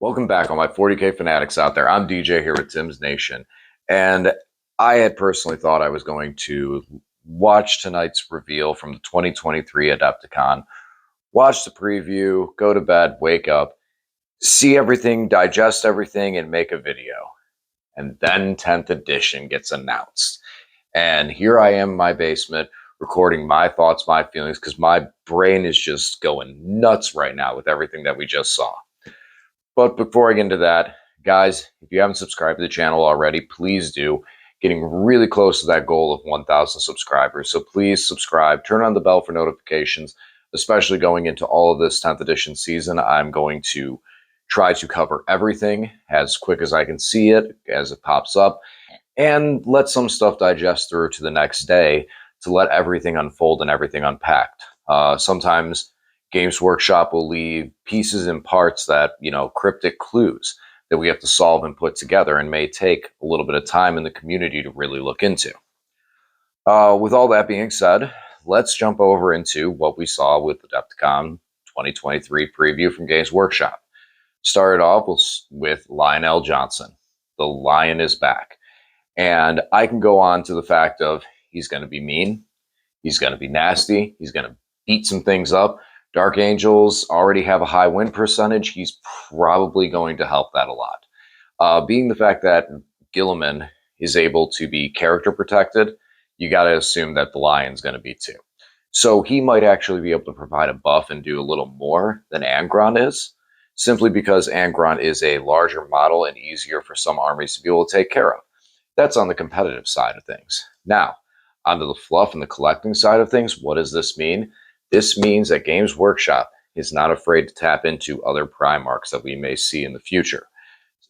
Welcome back, all my 40K fanatics out there. I'm DJ here with Tim's Nation, and I had personally thought I was going to watch tonight's reveal from the 2023 Adepticon, watch the preview, go to bed, wake up, see everything, digest everything, and make a video. And then 10th edition gets announced. And here I am in my basement recording my thoughts, my feelings, because my brain is just going nuts right now with everything that we just saw. But before I get into that, guys, if you haven't subscribed to the channel already, please do. Getting really close to that goal of 1,000 subscribers. So please subscribe, turn on the bell for notifications, especially going into all of this 10th edition season. I'm going to try to cover everything as quick as I can see it, as it pops up, and let some stuff digest through to the next day to let everything unfold and everything unpacked. Sometimes Games Workshop will leave pieces and parts that, cryptic clues that we have to solve and put together and may take a little bit of time in the community to really look into. With all that being said, let's jump over into what we saw with the Adepticon 2023 preview from Games Workshop. Started off with Lionel Johnson. The Lion is back. And I can go on to the fact of he's going to be mean, he's going to be nasty, he's going to beat some things up. Dark Angels already have a high win percentage. He's probably going to help that a lot. Being the fact that Gilliman is able to be character protected, you got to assume that the Lion's going to be too. So he might actually be able to provide a buff and do a little more than Angron is, simply because Angron is a larger model and easier for some armies to be able to take care of. That's on the competitive side of things. Now, onto the fluff and the collecting side of things, what does this mean? This means that Games Workshop is not afraid to tap into other Primarchs that we may see in the future.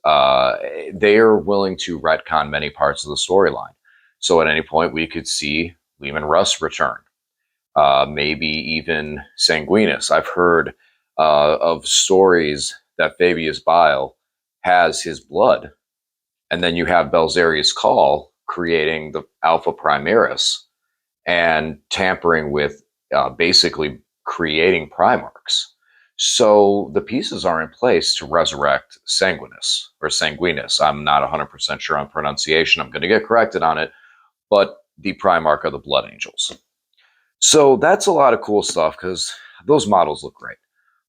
They are willing to retcon many parts of the storyline. So at any point, we could see Leman Russ return. Maybe even Sanguinus. I've heard of stories that Fabius Bile has his blood. And then you have Belzerius Call creating the Alpha Primaris and tampering with basically creating Primarchs. So the pieces are in place to resurrect Sanguinus, or Sanguinus. I'm not 100% sure on pronunciation. I'm going to get corrected on it, but the Primarch of the Blood Angels. So that's a lot of cool stuff because those models look great.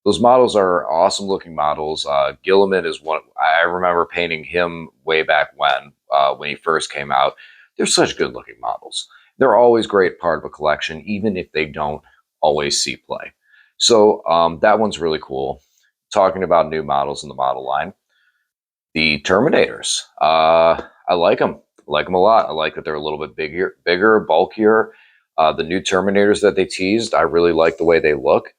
Those models are awesome looking models. Gilliman is one. I remember painting him way back when he first came out. They're such good looking models. They're always great part of a collection, even if they don't always see play. So that one's really cool. Talking about new models in the model line, the Terminators. I like them. I like them a lot. I like that they're a little bit bigger, bulkier. The new Terminators that they teased, I really like the way they look.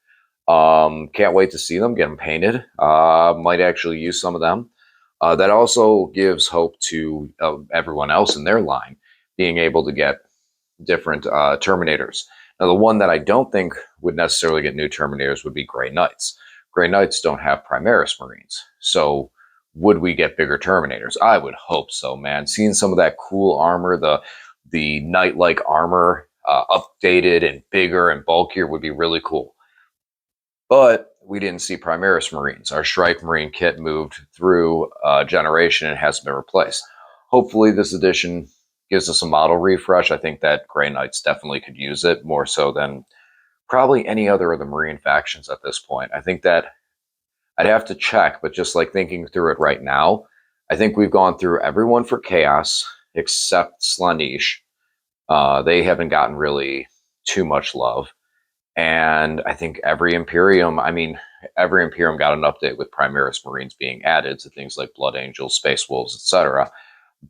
Can't wait to see them, get them painted. Might actually use some of them. That also gives hope to everyone else in their line being able to get different Terminators. Now, the one that I don't think would necessarily get new Terminators would be Grey Knights. Grey Knights don't have Primaris Marines. So would we get bigger Terminators? I would hope so, man. Seeing some of that cool armor, the Knight-like armor updated and bigger and bulkier would be really cool. But we didn't see Primaris Marines. Our Strike Marine kit moved through a generation and hasn't been replaced. Hopefully this edition gives us a model refresh. I think that Grey Knights definitely could use it more so than probably any other of the Marine factions at this point. I think that I'd have to check, but just like thinking through it right now, I think we've gone through everyone for Chaos except Slaanesh. They haven't gotten really too much love. And I think every Imperium got an update with Primaris Marines being added to things like Blood Angels, Space Wolves, etc.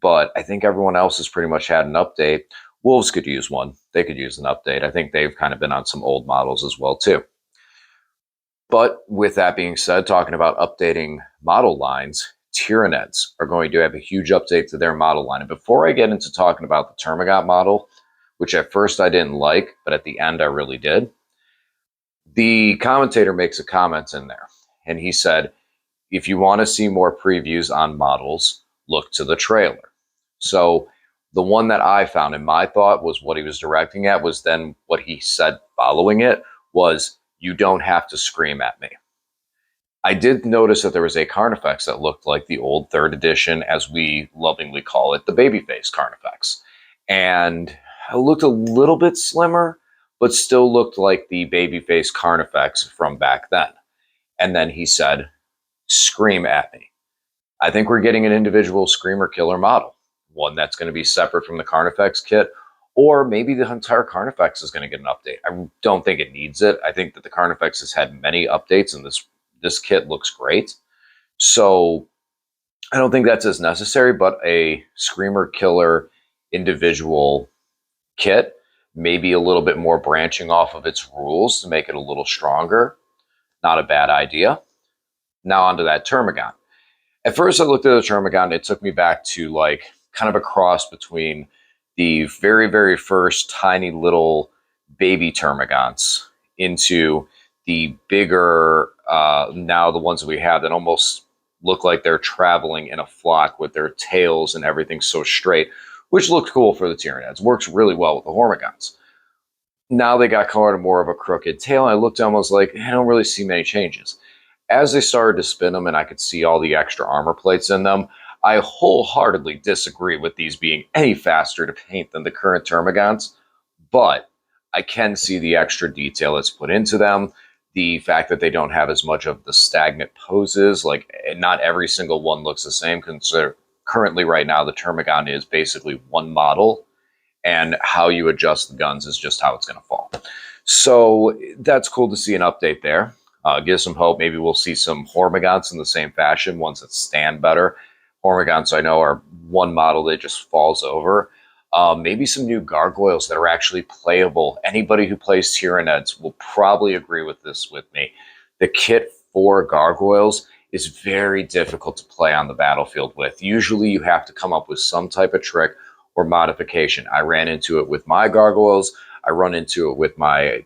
But I think everyone else has pretty much had an update. Wolves could use one. They could use an update. I think they've kind of been on some old models as well, too. But with that being said, talking about updating model lines, Tyranids are going to have a huge update to their model line. And before I get into talking about the Termagant model, which at first I didn't like, but at the end I really did, the commentator makes a comment in there, and he said, if you want to see more previews on models, look to the trailer. So the one that I found, and my thought was what he was directing at, was then what he said following it was, you don't have to scream at me. I did notice that there was a Carnifex that looked like the old third edition, as we lovingly call it, the babyface Carnifex. And it looked a little bit slimmer, but still looked like the babyface Carnifex from back then. And then he said, "Scream at me." I think we're getting an individual Screamer Killer model, one that's going to be separate from the Carnifex kit, or maybe the entire Carnifex is going to get an update. I don't think it needs it. I think that the Carnifex has had many updates, and this kit looks great. So I don't think that's as necessary, but a Screamer Killer individual kit, maybe a little bit more branching off of its rules to make it a little stronger. Not a bad idea. Now onto that Termagon. At first, I looked at the Termagon. It took me back to like kind of a cross between the very, very first tiny little baby Termagants into the bigger, now the ones that we have that almost look like they're traveling in a flock with their tails and everything so straight, which looked cool for the Tyranids. Works really well with the Hormigons. Now they got kind of more of a crooked tail. I looked almost like I don't really see many changes. As they started to spin them and I could see all the extra armor plates in them, I wholeheartedly disagree with these being any faster to paint than the current Termagants, but I can see the extra detail that's put into them. The fact that they don't have as much of the stagnant poses, like not every single one looks the same. Consider currently right now the Termagon is basically one model, and how you adjust the guns is just how it's going to fall. So that's cool to see an update there. Gives some hope. Maybe we'll see some Hormigons in the same fashion, ones that stand better. Hormigons, I know, are one model that just falls over. Maybe some new Gargoyles that are actually playable. Anybody who plays Tyranids will probably agree with this with me. The kit for Gargoyles is very difficult to play on the battlefield with. Usually you have to come up with some type of trick or modification. I ran into it with my Gargoyles. I run into it with my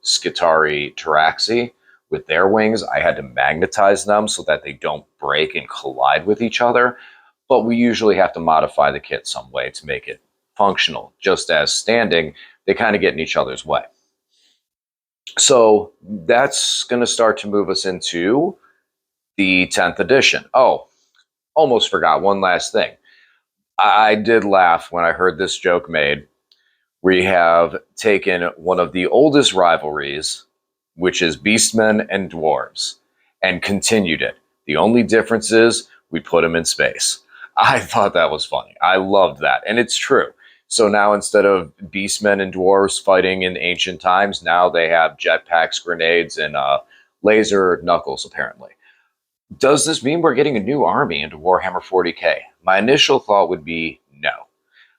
Skitarii Taraxi. With their wings, I had to magnetize them so that they don't break and collide with each other. But we usually have to modify the kit some way to make it functional. Just as standing, they kind of get in each other's way. So that's going to start to move us into the 10th edition. Oh, almost forgot one last thing. I did laugh when I heard this joke made. We have taken one of the oldest rivalries, which is Beastmen and Dwarves, and continued it. The only difference is we put them in space. I thought that was funny. I loved that, and it's true. So now instead of Beastmen and Dwarves fighting in ancient times, now they have jetpacks, grenades, and laser knuckles, apparently. Does this mean we're getting a new army into Warhammer 40k? My initial thought would be no.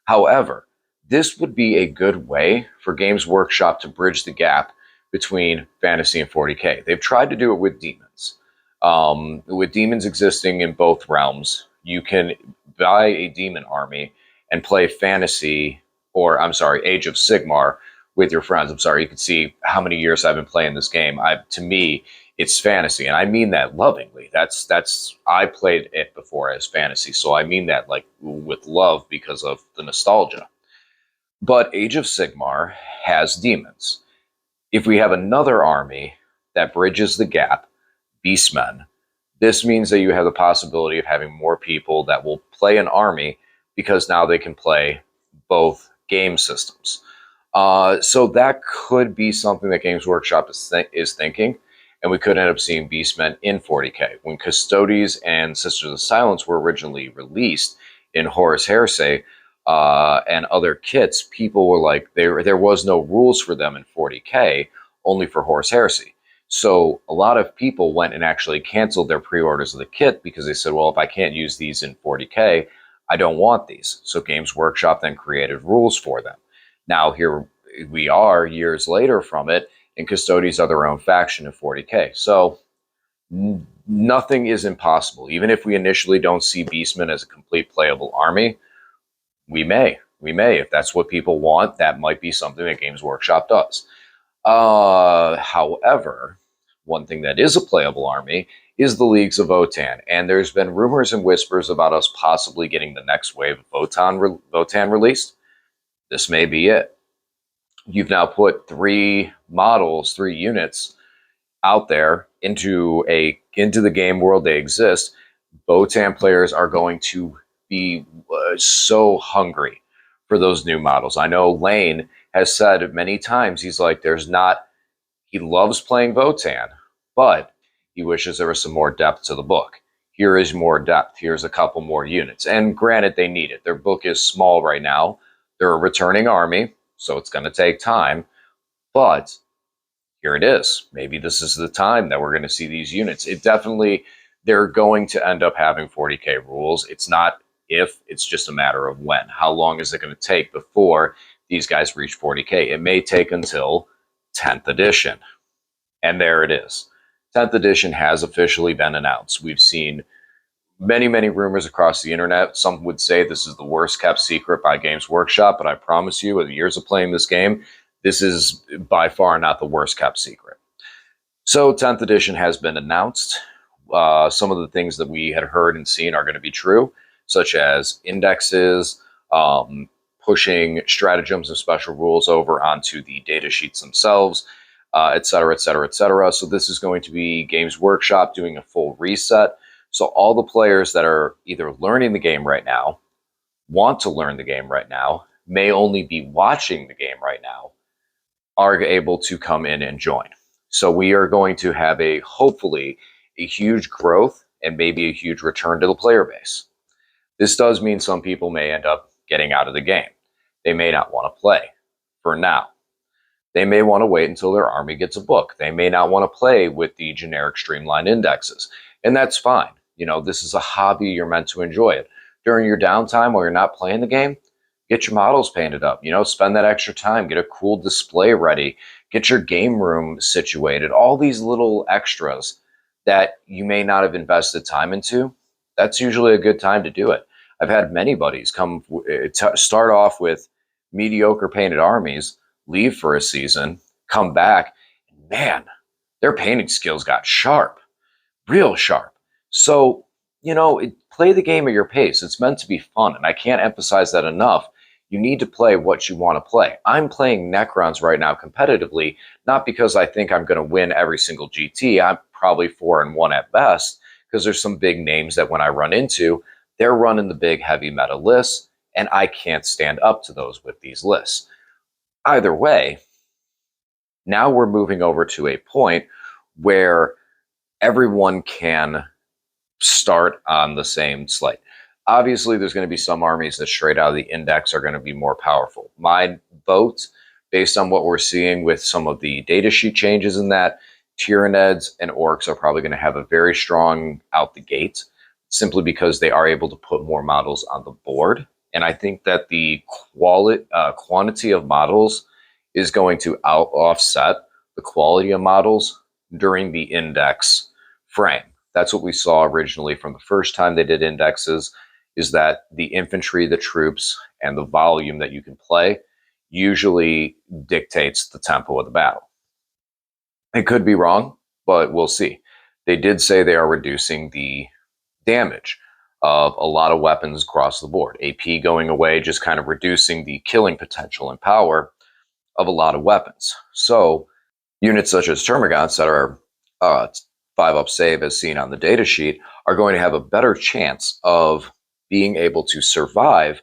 However, this would be a good way for Games Workshop to bridge the gap between fantasy and 40k. They've tried to do it with demons. With demons existing in both realms, you can buy a demon army and play fantasy, or I'm sorry, Age of Sigmar with your friends. I'm sorry, you can see how many years I've been playing this game. To me, it's fantasy, and I mean that lovingly. That's I played it before as fantasy, so I mean that like with love because of the nostalgia. But Age of Sigmar has demons. If we have another army that bridges the gap, Beastmen, this means that you have the possibility of having more people that will play an army because now they can play both game systems. So that could be something that Games Workshop is thinking, and we could end up seeing Beastmen in 40k. When Custodes and Sisters of Silence were originally released in Horus Heresy and other kits, people were like, there was no rules for them in 40k, only for Horus Heresy. So a lot of people went and actually canceled their pre-orders of the kit because they said, well, if I can't use these in 40k, I don't want these. So Games Workshop then created rules for them. Now here we are years later from it, and Custodes are their own faction in 40k. So nothing is impossible. Even if we initially don't see Beastmen as a complete playable army, we may. If that's what people want, that might be something that Games Workshop does. However, one thing that is a playable army is the Leagues of Votann, and there's been rumors and whispers about us possibly getting the next wave of Votann released. This may be it. You've now put 3 models, 3 units out there into the game world they exist, Botan players are going to be so hungry for those new models. I know Lane has said many times, he's like, he loves playing Votan, but he wishes there was some more depth to the book. Here is more depth. Here's a couple more units. And granted, they need it. Their book is small right now. They're a returning army, so it's going to take time. But here it is. Maybe this is the time that we're going to see these units. They're going to end up having 40K rules. It's not if, it's just a matter of when. How long is it going to take before these guys reach 40K? It may take until 10th edition. And there it is. 10th edition has officially been announced. We've seen many, many rumors across the internet. Some would say this is the worst kept secret by Games Workshop, but I promise you, with years of playing this game, this is by far not the worst kept secret. So 10th edition has been announced. Some of the things that we had heard and seen are going to be true, such as indexes, pushing stratagems and special rules over onto the data sheets themselves, et cetera, et cetera, et cetera. So this is going to be Games Workshop doing a full reset. So all the players that are either learning the game right now, want to learn the game right now, may only be watching the game right now, are able to come in and join. So we are going to have hopefully a huge growth and maybe a huge return to the player base. This does mean some people may end up getting out of the game. They may not want to play for now. They may want to wait until their army gets a book. They may not want to play with the generic streamlined indexes. And that's fine. This is a hobby. You're meant to enjoy it. During your downtime while you're not playing the game, get your models painted up. Spend that extra time. Get a cool display ready. Get your game room situated. All these little extras that you may not have invested time into, that's usually a good time to do it. I've had many buddies start off with mediocre painted armies, leave for a season, come back, and man, their painting skills got sharp, real sharp. So, play the game at your pace. It's meant to be fun, and I can't emphasize that enough. You need to play what you want to play. I'm playing Necrons right now competitively, not because I think I'm going to win every single GT. I'm probably 4-1 at best, because there's some big names that when I run into, they're running the big heavy meta lists, and I can't stand up to those with these lists. Either way, now we're moving over to a point where everyone can start on the same slate. Obviously, there's going to be some armies that straight out of the index are going to be more powerful. My vote, based on what we're seeing with some of the data sheet changes in that, Tyranids and Orcs are probably going to have a very strong out the gate, simply because they are able to put more models on the board. And I think that the quantity of models is going to offset the quality of models during the index frame. That's what we saw originally from the first time they did indexes, is that the infantry, the troops, and the volume that you can play usually dictates the tempo of the battle. It could be wrong, but we'll see. They did say they are reducing the damage of a lot of weapons across the board. AP going away, just kind of reducing the killing potential and power of a lot of weapons. So units such as Termagants that are 5-up save, as seen on the data sheet, are going to have a better chance of being able to survive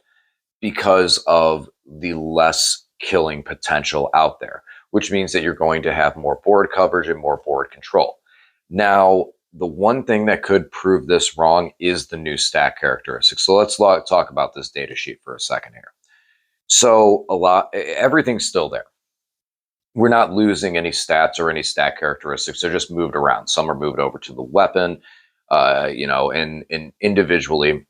because of the less killing potential out there, which means that you're going to have more board coverage and more board control. Now, the one thing that could prove this wrong is the new stat characteristics. So let's talk about this data sheet for a second here. So everything's still there. We're not losing any stats or any stat characteristics. They're just moved around. Some are moved over to the weapon, and individually,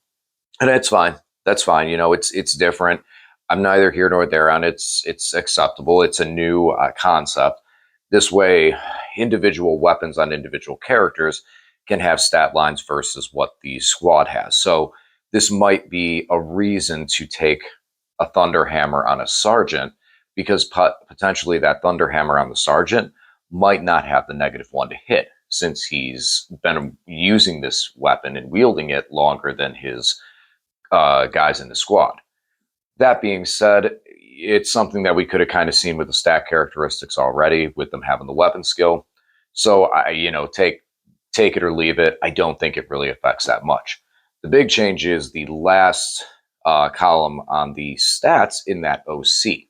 and that's fine. That's fine. It's different. I'm neither here nor there on it's acceptable. It's a new concept. This way, individual weapons on individual characters can have stat lines versus what the squad has. So this might be a reason to take a Thunderhammer on a sergeant, because potentially that Thunderhammer on the sergeant might not have the -1 to hit, since he's been using this weapon and wielding it longer than his guys in the squad. That being said, it's something that we could have kind of seen with the stat characteristics already, with them having the weapon skill. So take it or leave it. I don't think it really affects that much. The big change is the last column on the stats in that OC.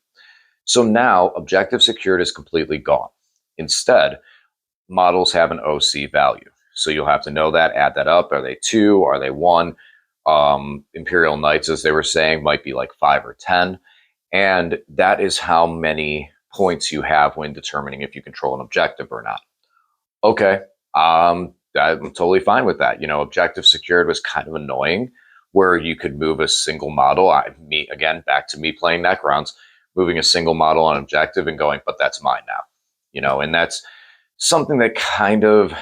So now objective secured is completely gone. Instead, models have an OC value. So you'll have to know that, add that up. Are they 2? Are they 1? Imperial Knights, as they were saying, might be like 5 or 10. And that is how many points you have when determining if you control an objective or not. Okay, I'm totally fine with that. Objective secured was kind of annoying, where you could move a single model. Again, back to me playing Necrons, moving a single model on objective and going, but that's mine now. And that's something that kind of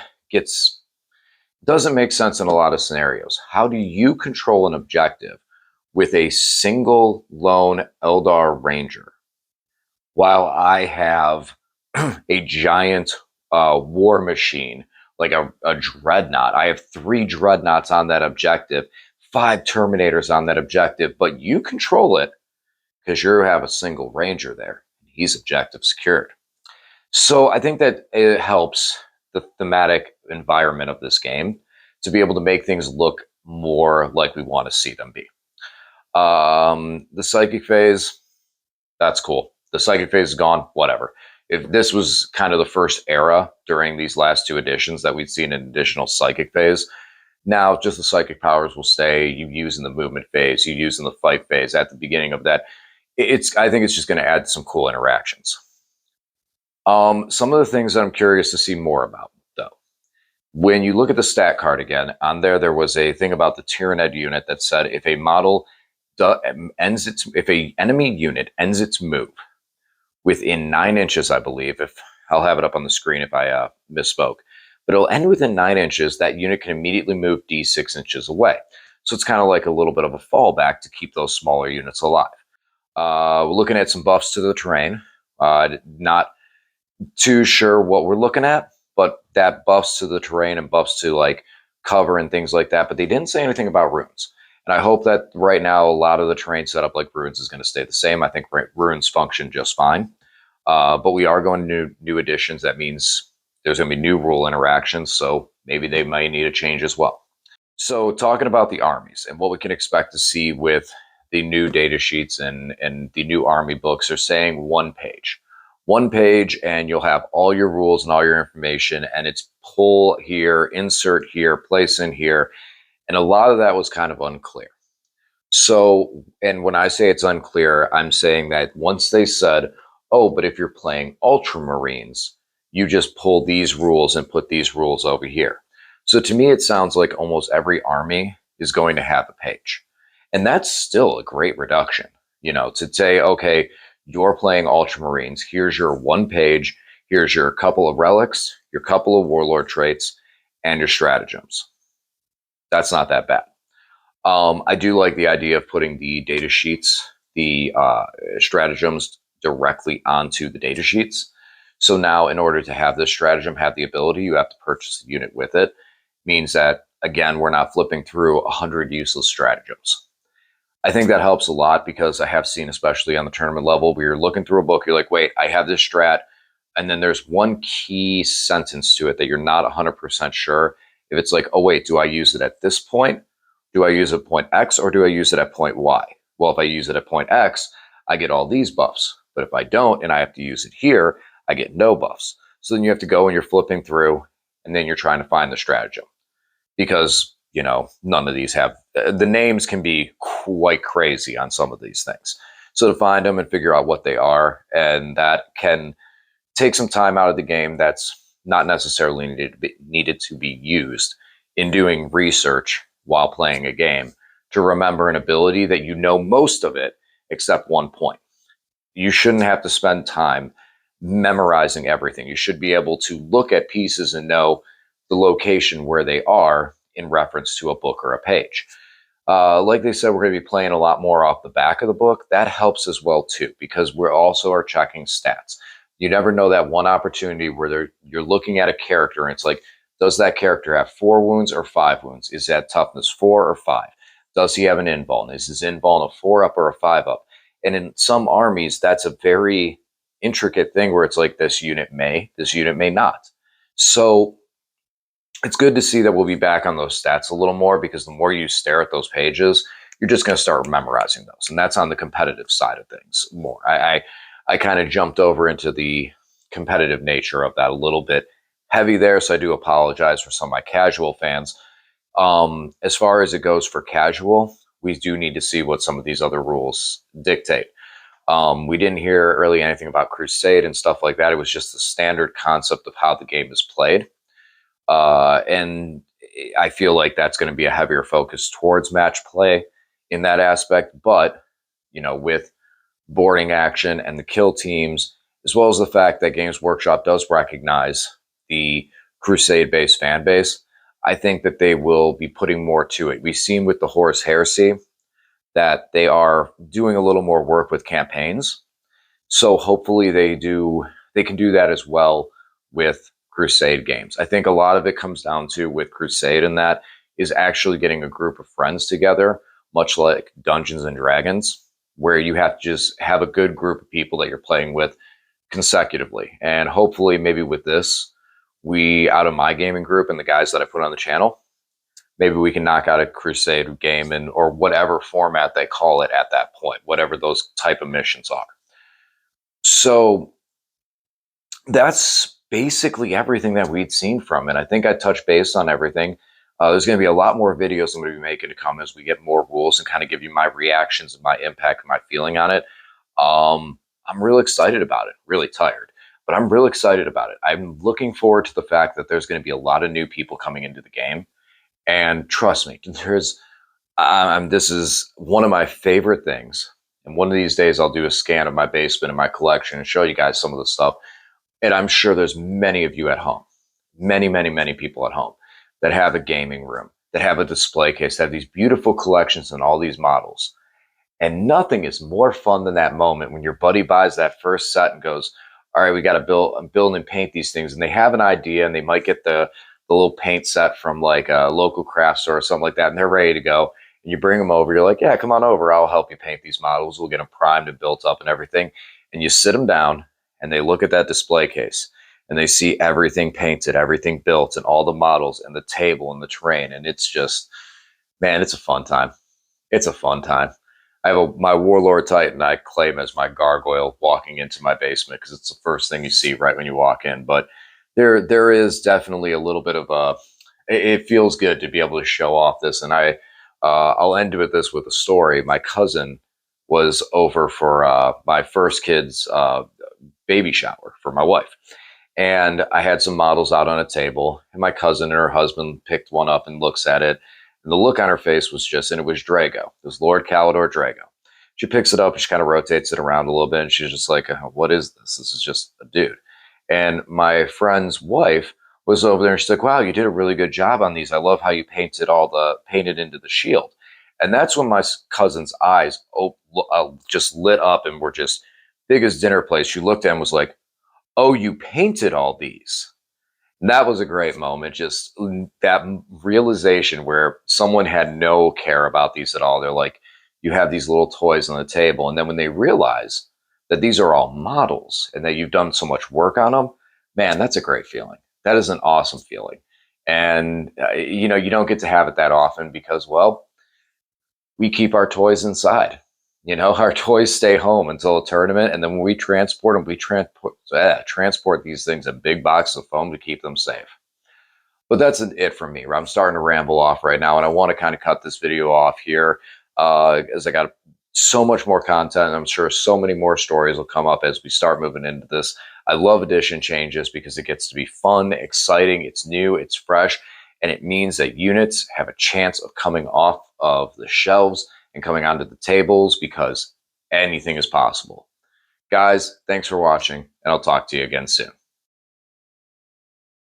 doesn't make sense in a lot of scenarios. How do you control an objective with a single lone Eldar Ranger while I have a giant war machine, like a dreadnought? I have 3 dreadnoughts on that objective, 5 Terminators on that objective, but you control it because you have a single Ranger there. He's objective secured. So I think that it helps the thematic environment of this game to be able to make things look more like we want to see them be. The psychic phase, that's cool. The psychic phase is gone, whatever. If this was kind of the first era during these last 2 editions that we'd seen an additional psychic phase, now just the psychic powers will stay. You use in the movement phase, you use in the fight phase at the beginning of that. I think it's just going to add some cool interactions. Some of the things that I'm curious to see more about, though, when you look at the stat card again, on there was a thing about the Tyranid unit that said if a model if a enemy unit ends its move within 9 inches, I believe, if I'll have it up on the screen if I misspoke, but it'll end within 9 inches, that unit can immediately move D6 inches away. So it's kind of like a little bit of a fallback to keep those smaller units alive. We're looking at some buffs to the terrain. Not too sure what we're looking at, but that buffs to the terrain and buffs to like cover and things like that. But they didn't say anything about runes. And I hope that right now a lot of the terrain setup like runes is going to stay the same. I think runes function just fine. But we are going to new additions. That means there's going to be new rule interactions. So maybe they might need a change as well. So talking about the armies and what we can expect to see with the new data sheets and the new army books are saying 1 page. 1 page, and you'll have all your rules and all your information, and it's pull here, insert here, place in here. And a lot of that was kind of unclear. So, and when I say it's unclear, I'm saying that once they said, oh, but if you're playing Ultramarines, you just pull these rules and put these rules over here. So to me, it sounds like almost every army is going to have a page. And that's still a great reduction, to say, okay, you're playing Ultramarines. Here's your 1 page. Here's your couple of relics, your couple of warlord traits, and your stratagems. That's not that bad. I do like the idea of putting the data sheets, the stratagems directly onto the data sheets. So now in order to have this stratagem have the ability, you have to purchase the unit with it. Means that, again, we're not flipping through 100 useless stratagems. I think that helps a lot because I have seen, especially on the tournament level, where you're looking through a book, you're like, wait, I have this strat. And then there's one key sentence to it that you're not 100% sure. If it's like, oh, wait, do I use it at this point? Do I use it at point X or do I use it at point Y? Well, if I use it at point X, I get all these buffs. But if I don't and I have to use it here, I get no buffs. So then you have to go and you're flipping through and then you're trying to find the stratagem. Because none of these have, the names can be quite crazy on some of these things. So to find them and figure out what they are, and that can take some time out of the game that's not necessarily needed to be used in doing research while playing a game to remember an ability that most of it except 1 point. You shouldn't have to spend time memorizing everything. You should be able to look at pieces and know the location where they are in reference to a book or a page. Like they said, we're going to be playing a lot more off the back of the book. That helps as well, too, because we also are checking stats. You never know that one opportunity where you're looking at a character and it's like, does that character have 4 wounds or 5 wounds? Is that toughness 4 or 5? Does he have an invuln? Is his invuln a 4 up or a 5 up? And in some armies, that's a very intricate thing where it's like this unit may not. So it's good to see that we'll be back on those stats a little more, because the more you stare at those pages, you're just going to start memorizing those. And that's on the competitive side of things more. I kind of jumped over into the competitive nature of that a little bit heavy there. So I do apologize for some of my casual fans. As far as it goes for casual, we do need to see what some of these other rules dictate. We didn't hear really anything about Crusade and stuff like that. It was just the standard concept of how the game is played. And I feel like that's going to be a heavier focus towards match play in that aspect. But, with boarding action and the kill teams, as well as the fact that Games Workshop does recognize the Crusade-based fan base, I think that they will be putting more to it. We've seen with the Horus Heresy that they are doing a little more work with campaigns. So hopefully they can do that as well with Crusade games. I think a lot of it comes down to with Crusade, and that is actually getting a group of friends together, much like Dungeons and Dragons, where you have to just have a good group of people that you're playing with consecutively. And hopefully maybe with this, out of my gaming group and the guys that I put on the channel, maybe we can knock out a Crusade game or whatever format they call it at that point, whatever those type of missions are. So that's basically everything that we'd seen from it. I think I touched base on everything. There's going to be a lot more videos I'm going to be making to come as we get more rules and kind of give you my reactions and my impact and my feeling on it. I'm really excited about it. Really tired, but I'm really excited about it. I'm looking forward to the fact that there's going to be a lot of new people coming into the game. And trust me, this is one of my favorite things. And one of these days I'll do a scan of my basement and my collection and show you guys some of the stuff. And I'm sure there's many of you at home, many, many, many people at home that have a gaming room, that have a display case, that have these beautiful collections and all these models. And nothing is more fun than that moment when your buddy buys that first set and goes, all right, we got to build and paint these things. And they have an idea, and they might get the little paint set from like a local craft store or something like that, and they're ready to go. And you bring them over. You're like, yeah, come on over. I'll help you paint these models. We'll get them primed and built up and everything. And you sit them down, and they look at that display case, and they see everything painted, everything built, and all the models and the table and the terrain. And it's just, man, it's a fun time. It's a fun time. I have my Warlord Titan I claim as my gargoyle walking into my basement, because it's the first thing you see right when you walk in. But there is definitely a little bit of it feels good to be able to show off this. And I'll end with this with a story. My cousin was over for my first kid's baby shower for my wife. And I had some models out on a table, and my cousin and her husband picked one up and looks at it. And the look on her face was just, and it was Drago. It was Lord Calidor Drago. She picks it up and she kind of rotates it around a little bit. And she's just like, what is this? This is just a dude. And my friend's wife was over there and she's like, wow, you did a really good job on these. I love how you painted into the shield. And that's when my cousin's eyes just lit up and were just big as dinner plates. She looked at him and was like, oh, you painted all these. And that was a great moment. Just that realization where someone had no care about these at all. They're like, you have these little toys on the table. And then when they realize that these are all models and that you've done so much work on them, man, that's a great feeling. That is an awesome feeling. And, you don't get to have it that often because, well, we keep our toys inside. Our toys stay home until a tournament, and then when we transport them, we transport these things in big boxes of foam to keep them safe. But that's it for me. I'm starting to ramble off right now, and I want to kind of cut this video off here as I got so much more content, and I'm sure so many more stories will come up as we start moving into this. I love edition changes because it gets to be fun, exciting, it's new, it's fresh, and it means that units have a chance of coming off of the shelves and coming onto the tables, because anything is possible. Guys, thanks for watching, and I'll talk to you again soon.